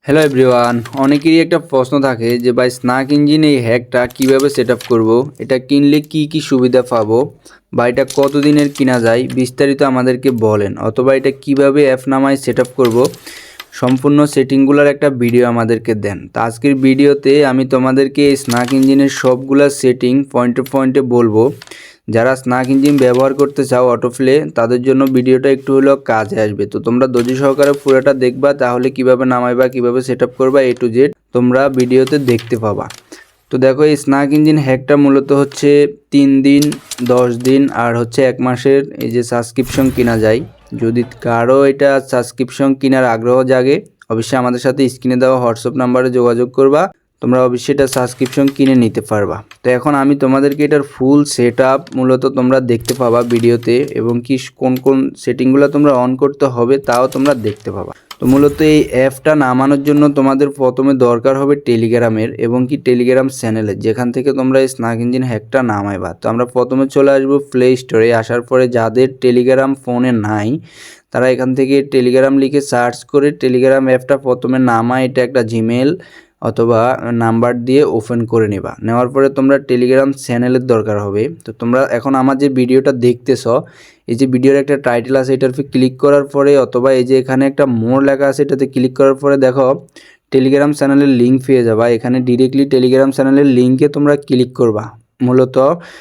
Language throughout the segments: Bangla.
হ্যালো এভরিওয়ান, অনেকেরই একটা প্রশ্ন থাকে যে ভাই স্নাক ইঞ্জিন এই হ্যাকটা কীভাবে সেট আপ করবো, এটা কিনলে কি কি সুবিধা পাবো বা এটা কতদিনের কিনা যায় বিস্তারিত আমাদেরকে বলেন, অথবা এটা কিভাবে অ্যাপ নামায় সেট আপ করবো সম্পূর্ণ সেটিংগুলোর একটা ভিডিও আমাদেরকে দেন। তো আজকের ভিডিওতে আমি তোমাদেরকে এই স্নাক ইঞ্জিনের সবগুলা সেটিং পয়েন্টে পয়েন্টে বলবো। যারা স্নাক ইঞ্জিন ব্যবহার করতে চাও অটোপ্লে, তাদের জন্য ভিডিওটা একটু হলেও কাজে আসবে। তো তোমরা ধৈর্য সহকারে পুরোটা দেখবা, তাহলে কিভাবে নামাইবা কিভাবে সেট আপ করবা A to Z তোমরা ভিডিওতে দেখতে পাবা। তো দেখো, এই স্নাক ইঞ্জিন হ্যাকটা মূলত হচ্ছে 3 দিন, 10 দিন আর হচ্ছে 1 মাসের এই যে সাবস্ক্রিপশন কেনা যায়। যদি কারো এটা সাবস্ক্রিপশন কেনার আগ্রহ জাগে, অবশ্যই আমাদের সাথে স্ক্রিনে দেওয়া হোয়াটসঅ্যাপ নাম্বারে যোগাযোগ করবা, তোমরা অবশ্যই এটা সাবস্ক্রিপশন কিনে নিতে পারবা। তো এখন আমি তোমাদেরকে এটার ফুল সেট আপ মূলত তোমরা দেখতে পাবা ভিডিওতে, এবং কি কোন কোন সেটিংগুলো তোমরা অন করতে হবে তাও তোমরা দেখতে পাবা। তো মূলত এই অ্যাপটা নামানোর জন্য তোমাদের প্রথমে দরকার হবে টেলিগ্রামের, এবং কি টেলিগ্রাম চ্যানেলের, যেখান থেকে তোমরা এই স্নাক ইঞ্জিন হ্যাকটা নামাইবা। তো আমরা প্রথমে চলে আসবো প্লে স্টোরে। আসার পরে যাদের টেলিগ্রাম ফোনে নাই তারা এখান থেকে টেলিগ্রাম লিখে সার্চ করে টেলিগ্রাম অ্যাপটা প্রথমে নামায়, এটা একটা জিমেল অথবা নাম্বার দিয়ে ওপেন করে নেবা। নেওয়ার পরে তোমরা টেলিগ্রাম চ্যানেলের দরকার হবে। তো তোমরা এখন আমার যে ভিডিওটা দেখতেছ, এই যে ভিডিওর একটা টাইটেল আছে, এটার উপর ক্লিক করার পরে অথবা এই যে এখানে একটা মোর লেখা আছে, এটাতে ক্লিক করার পরে দেখো টেলিগ্রাম চ্যানেলের লিঙ্ক পেয়ে যাবা। এখানে ডিরেক্টলি টেলিগ্রাম চ্যানেলের লিঙ্কে তোমরা ক্লিক করবা। মূলত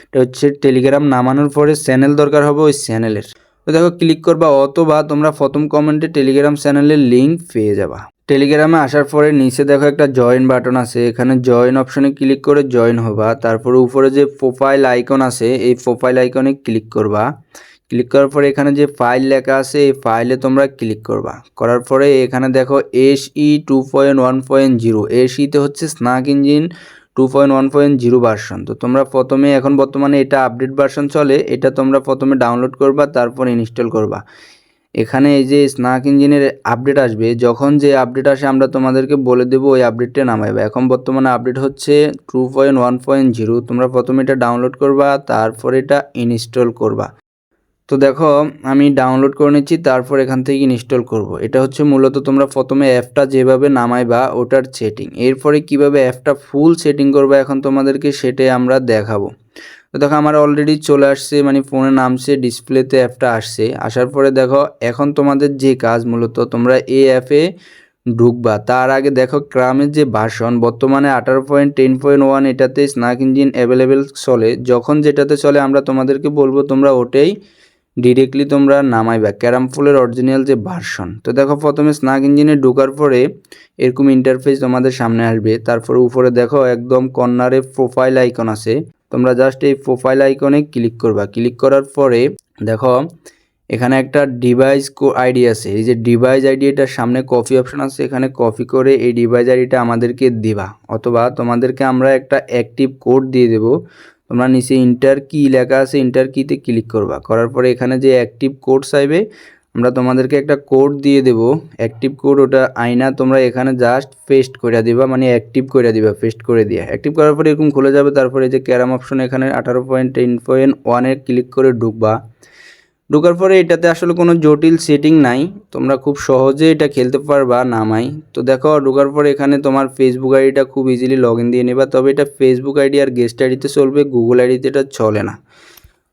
এটা হচ্ছে টেলিগ্রাম নামানোর পরে চ্যানেল দরকার হবে ওই চ্যানেলের। তো দেখো ক্লিক করবা, অথবা তোমরা প্রথম কমেন্টে টেলিগ্রাম চ্যানেলের লিঙ্ক পেয়ে যাবা। টেলিগ্রামে আসার পরে নিচে দেখো একটা জয়েন বাটন আছে, এখানে জয়েন অপশনে ক্লিক করে জয়েন হবা। তারপরে উপরে যে প্রোফাইল আইকন আছে, এই প্রোফাইল আইকনে ক্লিক করবা। ক্লিক করার পরে এখানে যে ফাইল লেখা আছে, এই ফাইলে তোমরা ক্লিক করবা। করার পরে এখানে দেখো SE 2.1.0, SEতে হচ্ছে স্নাক ইঞ্জিন 2.1.0 ভার্সন। তো তোমরা প্রথমে, এখন বর্তমানে এটা আপডেট ভার্সন চলে, এটা তোমরা প্রথমে ডাউনলোড করবা, তারপর ইনস্টল করবা। এখানে এই যে স্নাক ইঞ্জিনের আপডেট আসবে, যখন যে আপডেট আসে আমরা তোমাদেরকে বলে দেবো ওই আপডেটটা নামাইবা। এখন বর্তমানে আপডেট হচ্ছে 2.1.0। তোমরা প্রথমে এটা ডাউনলোড করবা, তারপর এটা ইনস্টল করবা। তো দেখো আমি ডাউনলোড করে নিচ্ছি, তারপর এখান থেকে ইনস্টল করব। এটা হচ্ছে মূলত তোমরা প্রথমে অ্যাপটা যেভাবে নামাইবা ওটার সেটিং। এরপরে কিভাবে অ্যাপটা ফুল সেটিং করবা এখন তোমাদেরকে সেটাই আমরা দেখাবো। তো দেখো আমার অলরেডি চলে আসছে, মানে ফোনে নামছে, ডিসপ্লেতে অ্যাপটা আসছে। আসার পরে দেখো এখন তোমাদের যে কাজ, মূলত তোমরা এই অ্যাপে ঢুকবা। তার আগে দেখো ক্রামের যে ভার্সন বর্তমানে 18.10.1, এটাতে স্নাক ইঞ্জিন অ্যাভেলেবেল চলে। যখন যেটাতে চলে আমরা তোমাদেরকে বলবো তোমরা ওটাই ডিরেক্টলি তোমরা নামাইবা, ক্যারাম ফুলের অরিজিনাল যে ভার্সন। তো দেখো প্রথমে স্নাক ইঞ্জিনে ঢোকার পরে এরকম ইন্টারফেস তোমাদের সামনে আসবে। তারপরে উপরে দেখো একদম কর্নারে প্রোফাইল আইকন আছে, তোমরা জাস্ট এই প্রোফাইল আইকনে ক্লিক করবা। ক্লিক করার পরে দেখো এখানে একটা ডিভাইস আইডি আছে, এই যে ডিভাইস আইডি, এটার সামনে কপি অপশন আছে, এখানে কপি করে এই ডিভাইস আইডিটা আমাদেরকে দিবা, অথবা তোমাদেরকে আমরা একটা অ্যাক্টিভ কোড দিয়ে দেবো। তোমরা নিচে ইন্টার কি লেখা আছে, ইন্টার কিতে ক্লিক করবা। করার পরে এখানে যে অ্যাক্টিভ কোড চাইবে, আমরা তোমাদেরকে একটা কোড দিয়ে দেবো অ্যাক্টিভ কোড, ওটা আইনা তোমরা এখানে জাস্ট পেস্ট করে দিবা, মানে অ্যাক্টিভ করে দিবা। পেস্ট করে দিয়ে অ্যাক্টিভ করার পরে এরকম খুলে যাবে। তারপরে যে ক্যারাম অপশন, এখানে 18.10.1 ক্লিক করে ঢুকবা। ঢোকার পরে এটাতে আসলে কোনো জটিল সেটিং নাই, তোমরা খুব সহজে এটা খেলতে পারবা নামাই। তো দেখো ঢোকার পরে এখানে তোমার ফেসবুক আইডিটা খুব ইজিলি লগ ইন দিয়ে নেবা। তবে এটা ফেসবুক আইডি আর গেস্ট আইডিতে চলবে, গুগল আইডিতে এটা চলে না।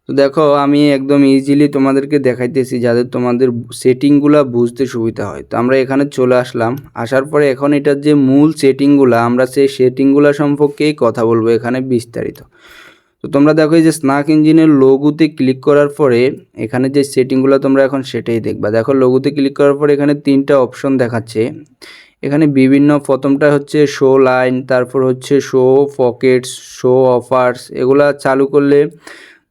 তো দেখো আমি একদম ইজিলি তোমাদেরকে দেখাইতেছি যাদের তোমাদের সেটিংগুলো বুঝতে সুবিধা হয়। তো আমরা এখানে চলে আসলাম। আসার পরে এখন এটার যে মূল সেটিংগুলো, আমরা সেই সেটিংগুলো সম্পর্কেই কথা বলবো এখানে বিস্তারিত। তো তোমরা দেখো এই যে স্নাক ইঞ্জিনের লোগোতে ক্লিক করার পরে এখানে যে সেটিংগুলো তোমরা এখন সেটাই দেখবা। দেখো লোগোতে ক্লিক করার পরে এখানে 3টা অপশন দেখাচ্ছে। এখানে বিভিন্ন, প্রথমটা হচ্ছে শো লাইন, তারপর হচ্ছে শো পকেটস, শো অফার্স। এগুলা চালু করলে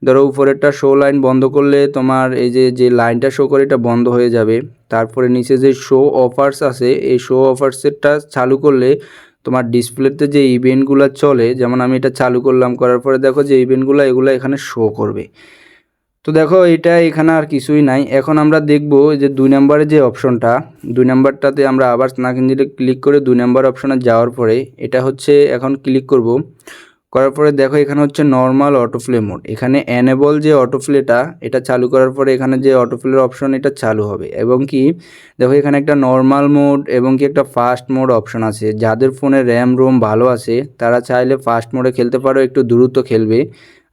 ধরো উপরেরটা শো লাইন বন্ধ করলে তোমার এই যে লাইনটা শো করে এটা বন্ধ হয়ে যাবে। তারপরে নিচে যে শো অফার্স আছে, এই শো অফার্সেরটা চালু করলে তোমার ডিসপ্লেতে যে ইভেন্টগুলো চলে, যেমন আমি এটা চালু করলাম, করার পরে দেখো যে ইভেন্টগুলো এগুলো এখানে শো করবে। তো দেখো এটা এখানে আর কিছুই নাই। এখন আমরা দেখব যে 2 নম্বরে যে অপশনটা, 2 নম্বরটাতে আমরা আবার স্নাক ইঞ্জিনে ক্লিক করে 2 নম্বর অপশনে যাওয়ার পরে এটা হচ্ছে এখন ক্লিক করব। করার পরে দেখো এখানে হচ্ছে নর্মাল অটোপ্লে মোড, এখানে এনেবল যে অটোপ্লেটা এটা চালু করার পরে এখানে যে অটোপ্লের অপশন এটা চালু হবে। এবং কি দেখো এখানে একটা নর্মাল মোড এবং কি একটা ফাস্ট মোড অপশন আছে। যাদের ফোনে র্যাম রোম ভালো আছে তারা চাইলে ফাস্ট মোডে খেলতে পারো, একটু দ্রুত খেলবে।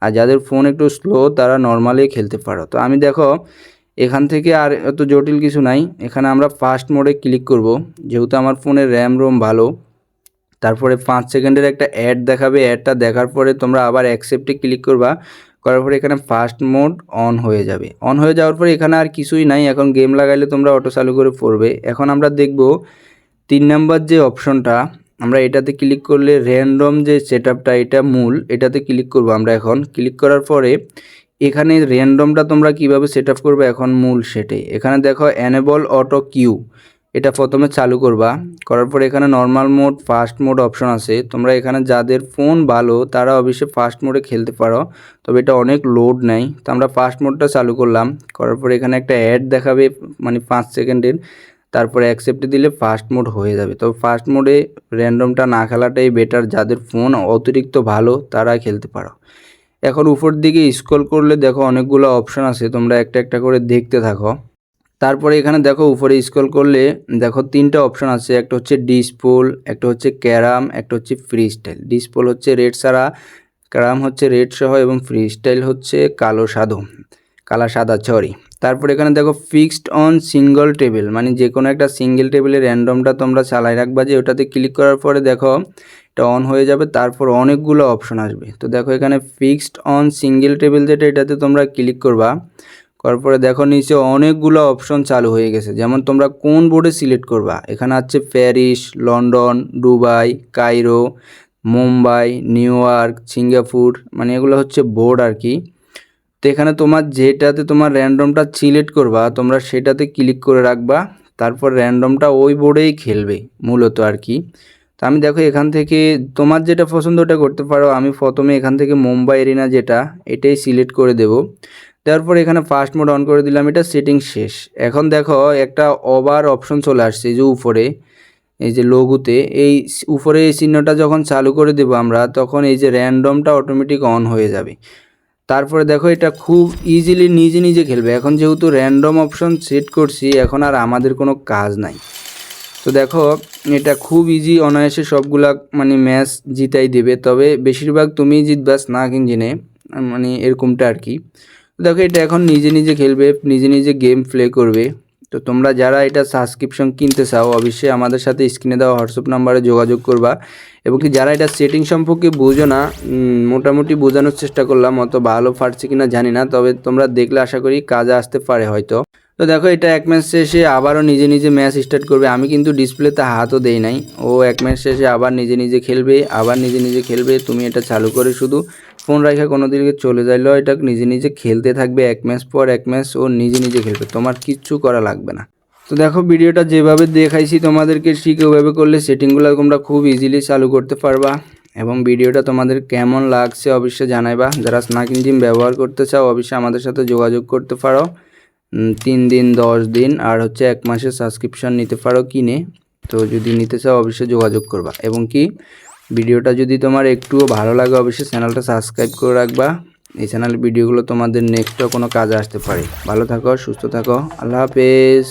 আর যাদের ফোন একটু স্লো তারা নর্মালি খেলতে পারো। তো আমি দেখো এখান থেকে আর এত জটিল কিছু নাই, এখানে আমরা ফাস্ট মোডে ক্লিক করব যেহেতু আমার ফোনের র্যাম রোম ভালো। তারপরে 5 সেকেন্ডের একটা অ্যাড দেখাবে, অ্যাডটা দেখার পরে তোমরা আবার অ্যাকসেপ্টে ক্লিক করবা, করার পরে এখানে ফাস্ট মোড অন হয়ে যাবে। অন হয়ে যাওয়ার পরে এখানে আর কিছুই নাই, এখন গেম লাগাইলে তোমরা অটো চালু করে পড়বে। এখন আমরা দেখব 3 নাম্বার যে অপশনটা, আমরা এটাতে ক্লিক করলে র্যান্ডম যে সেটআপটা এটা মূল, এটাতে ক্লিক করব আমরা। এখন ক্লিক করার পরে এখানে র্যান্ডমটা তোমরা কিভাবে সেটআপ করবে এখন মূল সেটাই। এখানে দেখো এনেবল অটো কিউ, এটা প্রথমে চালু করবা, করার পরে এখানে normal mode fast mode option আছে। তোমরা এখানে যাদের ফোন ভালো তারা অবশ্যই ফাস্ট মোডে খেলতে পারো, তবে এটা অনেক লোড নেয়। তো আমরা ফাস্ট মোডটা চালু করলাম, করার পরে এখানে একটা অ্যাড দেখাবে মানে 5 সেকেন্ডের, তারপরে অ্যাকসেপ্টে দিলে ফাস্ট মোড হয়ে যাবে। তো ফাস্ট মোডে র্যান্ডমটা না খেলাটাই বেটার, যাদের ফোন অতিরিক্ত ভালো তারা খেলতে পারো। এখন উপর দিকে স্ক্রল করলে দেখো অনেকগুলো অপশন আছে, তোমরা একটা একটা করে দেখতে থাকো। তারপরে এখানে দেখো উপরে স্ক্রল করলে দেখো 3টা অপশন আছে, একটা হচ্ছে ডিসপোল, একটা হচ্ছে ক্যারাম, একটা হচ্ছে ফ্রি স্টাইল। ডিসপোল হচ্ছে রেড সাদা, ক্যারাম হচ্ছে রেড সহ এবং ফ্রি স্টাইল হচ্ছে কালো সাদা সরি। তারপরে এখানে দেখো ফিক্সড অন সিঙ্গল টেবিল, মানে যে কোনো একটা সিঙ্গেল টেবিলের র্যান্ডমটা তোমরা চালাই রাখবা, যে ওটাতে ক্লিক করার পরে দেখো এটা অন হয়ে যাবে। তারপর অনেকগুলো অপশন আসবে, তো দেখো এখানে ফিক্সড অন সিঙ্গেল টেবিল যেটা এটাতে তোমরা ক্লিক করবা, করার পরে দেখো নিচে অনেকগুলো অপশন চালু হয়ে গেছে। যেমন তোমরা কোন বোর্ডে সিলেক্ট করবা, এখানে আছে Paris, London, Dubai, Cairo, Mumbai, new York, Singapore, মানে এগুলো হচ্ছে বোর্ড আর কি। তো এখানে তোমার যেটাতে তোমার র্যান্ডমটা সিলেক্ট করবা তোমরা সেটাতে ক্লিক করে রাখবা, তারপর র্যান্ডমটা ওই বোর্ডেই খেলবে মূলত আর কি। তো আমি দেখো এখান থেকে তোমার যেটা পছন্দ ওটা করতে পারো। আমি প্রথমে এখান থেকে মুম্বাই এরিনা যেটা এটাই সিলেক্ট করে দেব, তারপর এখানে ফাস্ট মোড অন করে দিলাম, এটা সেটিং শেষ। এখন দেখো একটা ওভার অপশন চলে আসছে যে উপরে এই যে লোগোতে, এই উপরে এই চিহ্নটা যখন চালু করে দেব আমরা তখন এই যে র্যান্ডমটা অটোমেটিক অন হয়ে যাবে। তারপরে দেখো এটা খুব ইজিলি নিজে নিজে খেলবে। এখন যেহেতু র্যান্ডম অপশন সেট করছি এখন আর আমাদের কোনো কাজ নাই। তো দেখো এটা খুব ইজি, অনায়াসে সবগুলা মানে ম্যাচ জিতাই দেবে, তবে বেশিরভাগ তুমি জিতবা স্নাক ইঞ্জিনে, মানে এরকমটা আর কি। দেখো এটা এখন নিজে নিজে খেলবে, নিজে নিজে গেম প্লে করবে। তো তোমরা যারা এটা সাবস্ক্রিপশন কিনতে চাও অবশ্যই আমাদের সাথে স্ক্রিনে দেওয়া হোয়াটসঅ্যাপ নাম্বারে যোগাযোগ করবা। এবং কি যারা এটা সেটিং সম্পর্কে বুঝো না, মোটামুটি বোঝানোর চেষ্টা করলাম, অত ভালো পারছে কিনা জানি না, তবে তোমরা দেখলে আশা করি কাজে আসতে পারে হয়তো। তো দেখো এটা এক ম্যাচ শেষে আবারও নিজে নিজে ম্যাচ স্টার্ট করবে। আমি কিন্তু ডিসপ্লেতে হাতও দেই নাই, ও এক ম্যাচ শেষে আবার নিজে নিজে খেলবে, আবার নিজে নিজে খেলবে। তুমি এটা চালু করে শুধু ফোন রাখা কোনো দিকে চলে যাইলেও এটা নিজে নিজে খেলতে থাকবে, এক ম্যাচ পর এক ম্যাচ ও নিজে নিজে খেলবে, তোমার কিচ্ছু করা লাগবে না। তো দেখো ভিডিওটা যেভাবে দেখাইছি তোমাদেরকে ঠিক ওইভাবে করলে সেটিংগুলো তোমরা খুব ইজিলি চালু করতে পারবা। এবং ভিডিওটা তোমাদের কেমন লাগছে অবশ্যই জানাইবা। যারা স্নাক ইঞ্জিন ব্যবহার করতে চাও অবশ্যই আমাদের সাথে যোগাযোগ করতে পারো। 3 দিন 10 দিন আর হচ্ছে 1 মাসের সাবস্ক্রিপশন নিতে পারো কিনে। তো যদি নিতে চাও অবশ্যই যোগাযোগ করবা। এবং কি ভিডিওটা যদি তোমার একটুও ভালো লাগে অবশ্যই চ্যানেলটা সাবস্ক্রাইব করে রাখবা। এই চ্যানেলের ভিডিওগুলো তোমাদের নেক্সটও কোনো কাজে আসতে পারে। ভালো থাকো, সুস্থ থাকো, আল্লাহ হাফেজ।